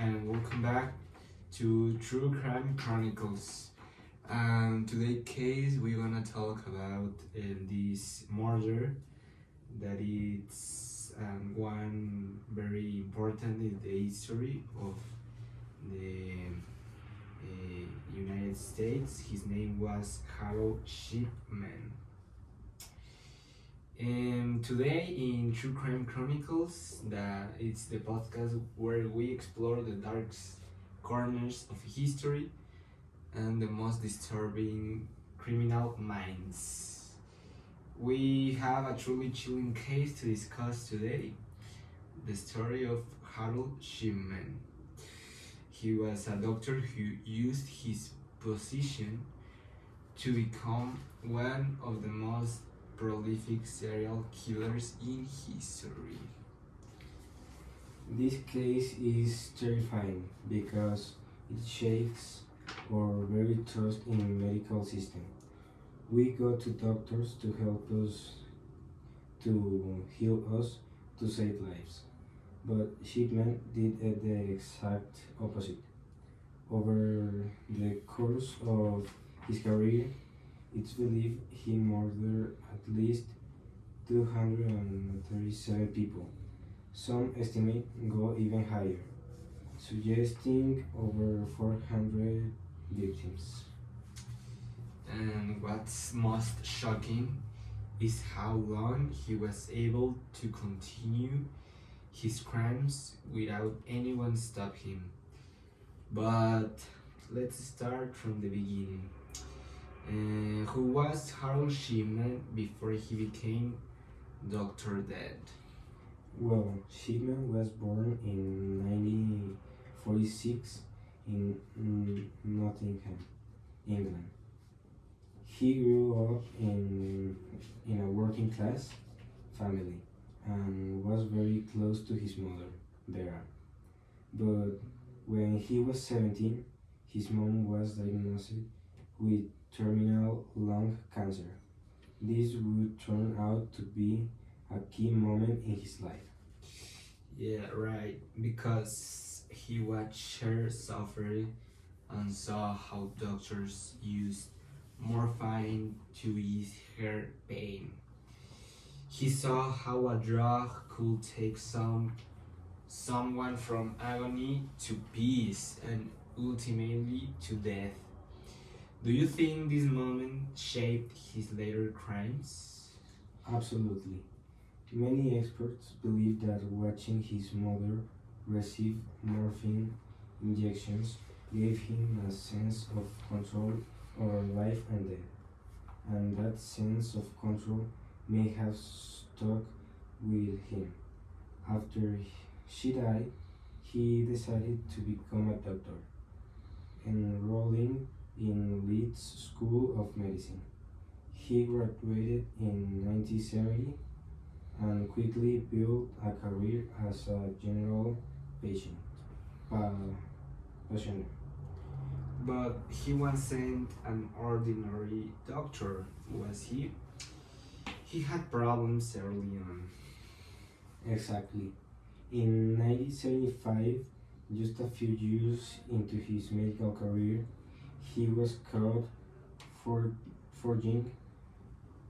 and welcome back to True Crime Chronicles. Today case we're gonna talk about this murder that is one very important in the history of the United States. His name was Harold Shipman. And today in True Crime Chronicles, it's the podcast where we explore the dark corners of history and the most disturbing criminal minds. We have a truly chilling case to discuss today, the story of Harold Shipman. He was a doctor who used his position to become one of the most prolific serial killers in history. This case is terrifying because it shakes our very trust in medical system. We go to doctors to help us, to heal us, to save lives. But Shipman did the exact opposite. Over the course of his career, it's believed he murdered at least 237 people. Some estimate go even higher, suggesting over 400 victims. And what's most shocking is how long he was able to continue his crimes without anyone stop him. But let's start from the beginning. Who was Harold Shipman before he became Dr. Dead? Well, Shipman was born in 1946 in Nottingham, England. He grew up in a working class family and was very close to his mother, Vera. But when he was 17, his mom was diagnosed with terminal lung cancer. This would turn out to be a key moment in his life. Yeah, right. Because he watched her suffer and saw how doctors used morphine to ease her pain. He saw how a drug could take someone from agony to peace and ultimately to death. Do you think this moment shaped his later crimes? Absolutely. Many experts believe that watching his mother receive morphine injections gave him a sense of control over life and death, and that sense of control may have stuck with him. After she died, he decided to become a doctor, enrolling in Leeds School of Medicine. He graduated in 1970 and quickly built a career as a general patient. Pa- patient. But he wasn't an ordinary doctor, was he? He had problems early on. Exactly. In 1975, just a few years into his medical career, he was caught for forging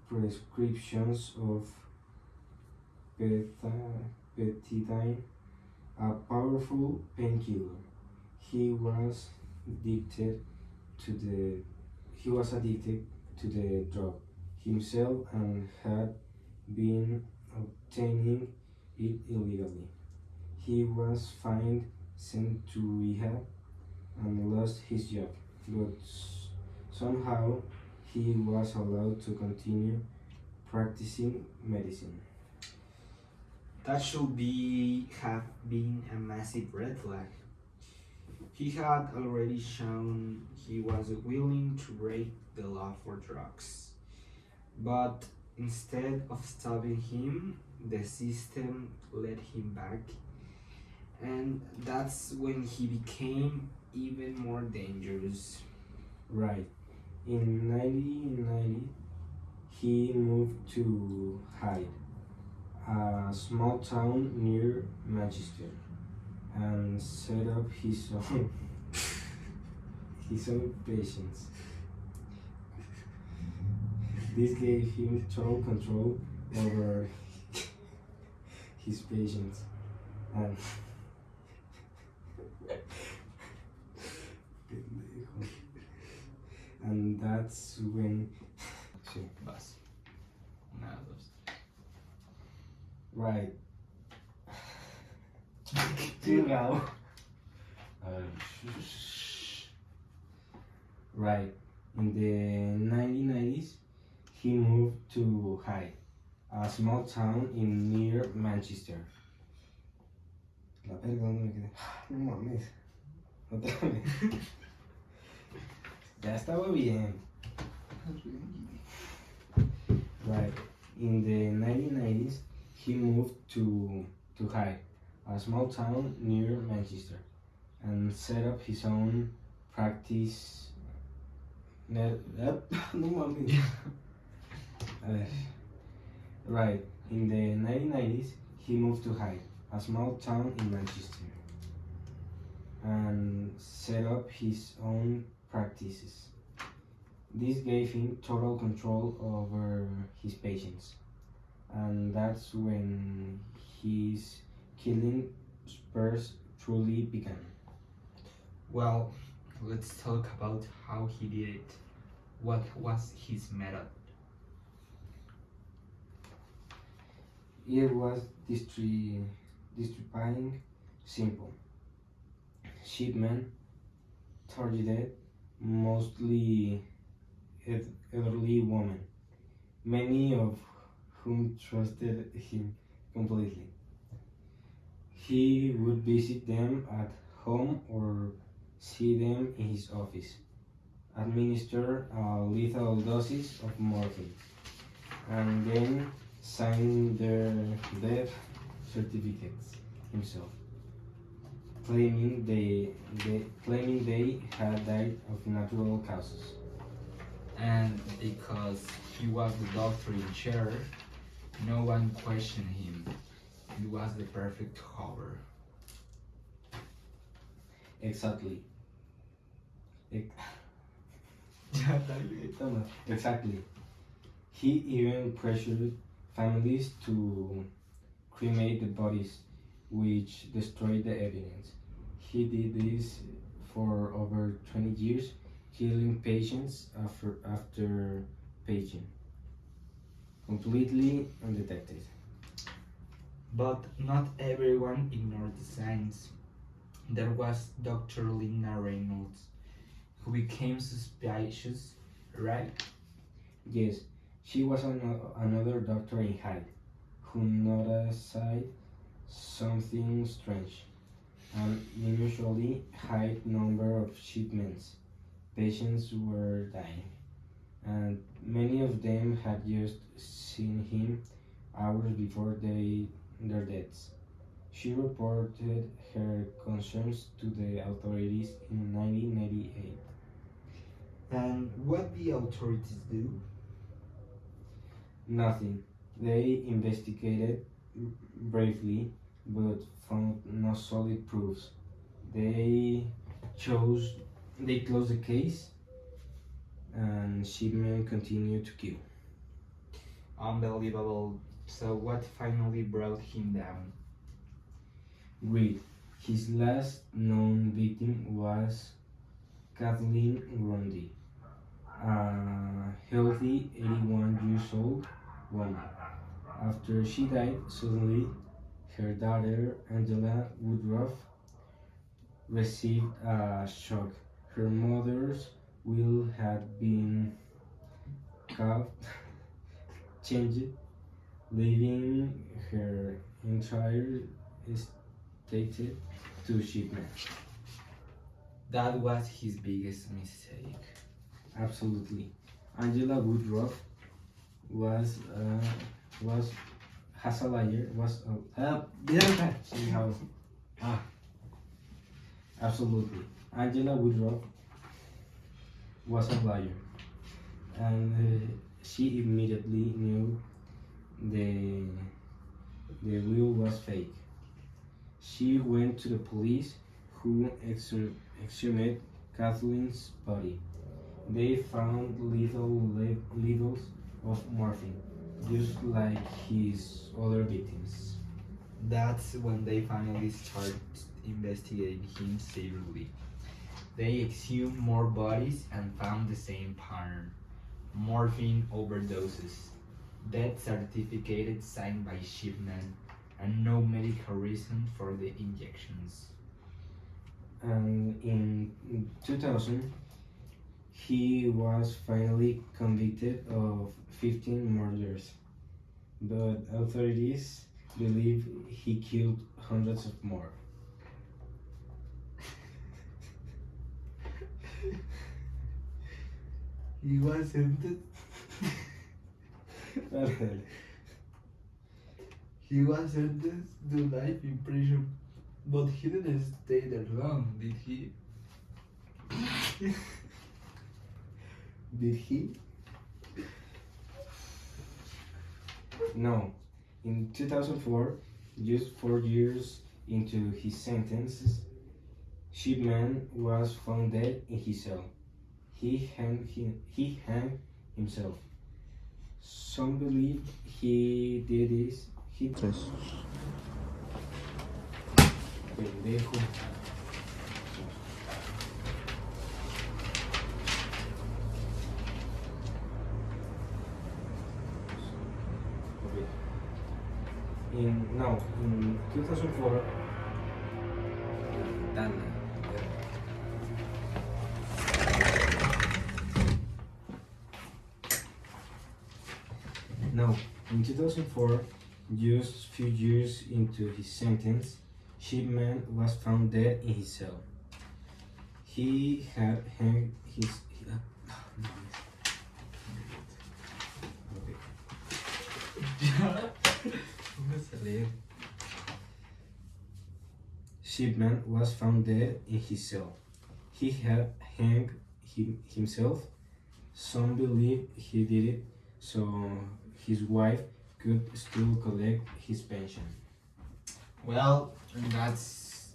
prescriptions of betadine, a powerful painkiller. He was addicted to the he was addicted to the drug himself and had been obtaining it illegally. He was fined, sent to rehab, and lost his job, but somehow he was allowed to continue practicing medicine. That should be have been a massive red flag. He had already shown he was willing to break the law for drugs. But instead of stopping him, the system let him back, and that's when he became even more dangerous. Right. In 1990, he moved to Hyde, a small town near Manchester, and set up his own his own patients. This gave him total control over his patients, and and that's when sí, Vas. Una, dos. right. Chingado. Right. In the 1990s, he moved to Hyde, a small town in near Manchester. La verga, ¿dónde me quedé? No mames. Otra vez. Ya estaba bien. Right. In the 1990s, he moved to Hyde, a small town near Manchester, and set up his own practice. No mames. Right. In the 1990s, he moved to Hyde, a small town in Manchester, and set up his own practices. This gave him total control over his patients, and that's when his killing spurs truly began. Well, let's talk about how he did it. What was his method? It was distributing simple. Shipmen targeted mostly elderly women, many of whom trusted him completely. He would visit them at home or see them in his office, administer a lethal doses of morphine, and then sign their death certificates himself, claiming they had died of natural causes. And because he was the doctor in charge, no one questioned him. It was the perfect cover. Exactly. Exactly. He even pressured families to cremate the bodies, which destroyed the evidence. He did this for over 20 years, killing patients after patient, completely undetected. But not everyone ignored the signs. There was Dr. Linda Reynolds, who became suspicious, right? Yes, she was another doctor in Hyde who noticed something strange. An unusually high number of shipments. Patients were dying, and many of them had just seen him hours before their deaths. She reported her concerns to the authorities in 1998. And what the authorities do? Nothing. They investigated bravely but found no solid proofs. They chose they closed the case and shipment continued to kill. Unbelievable. So, what finally brought him down? Greed. His last known victim was Kathleen Grundy, a healthy 81 years old woman. After she died suddenly, her daughter Angela Woodruff received a shock. Her mother's will had been cut, changed, leaving her entire estate to shipment. That was his biggest mistake. Absolutely. Angela Woodruff was was has a liar was somehow ah absolutely. Angela Woodruff was a liar, and she immediately knew the will was fake. She went to the police, who exhumed Kathleen's body. They found needles of morphine, just like his other victims. That's when they finally started investigating him seriously. They exhumed more bodies and found the same pattern: morphine overdoses, death certificate signed by Shipman, and no medical reason for the injections. And in 2000, he was finally convicted of 15 murders, but authorities believe he killed hundreds of more. He was sentenced. He was sentenced to life in prison, but he didn't stay there long, did he? Did he? No, in 2004, just 4 years into his sentence, Shipman was found dead in his cell. He hanged himself. Some believe he did this. Pendejo. Okay. In 2004, Dana. No, in 2004, just few years into his sentence, Shipman was found dead in his cell. He had hanged his. Shipman was found dead in his cell. He had hanged himself. Some believe he did it so his wife could still collect his pension. Well, that's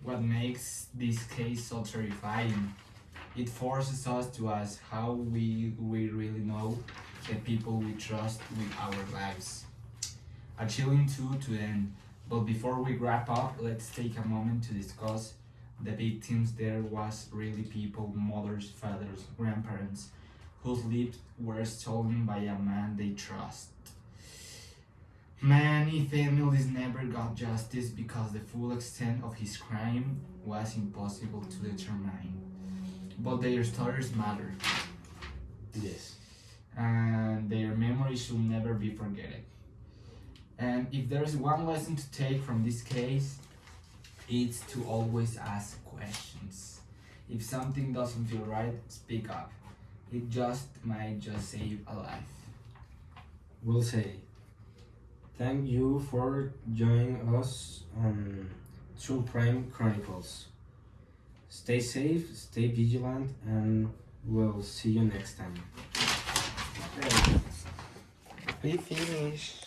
what makes this case so terrifying. It forces us to ask how we really know the people we trust with our lives. A chilling too to end, but before we wrap up, let's take a moment to discuss the victims. There was really people, mothers, fathers, grandparents, whose lives were stolen by a man they trust. Many families never got justice because the full extent of his crime was impossible to determine. But their stories matter, Yes. and their memories should never be forgotten. And if there's one lesson to take from this case, it's to always ask questions. If something doesn't feel right, speak up. It might just save a life. We'll say thank you for joining us on True Crime Chronicles. Stay safe, stay vigilant, and we'll see you next time. We finished.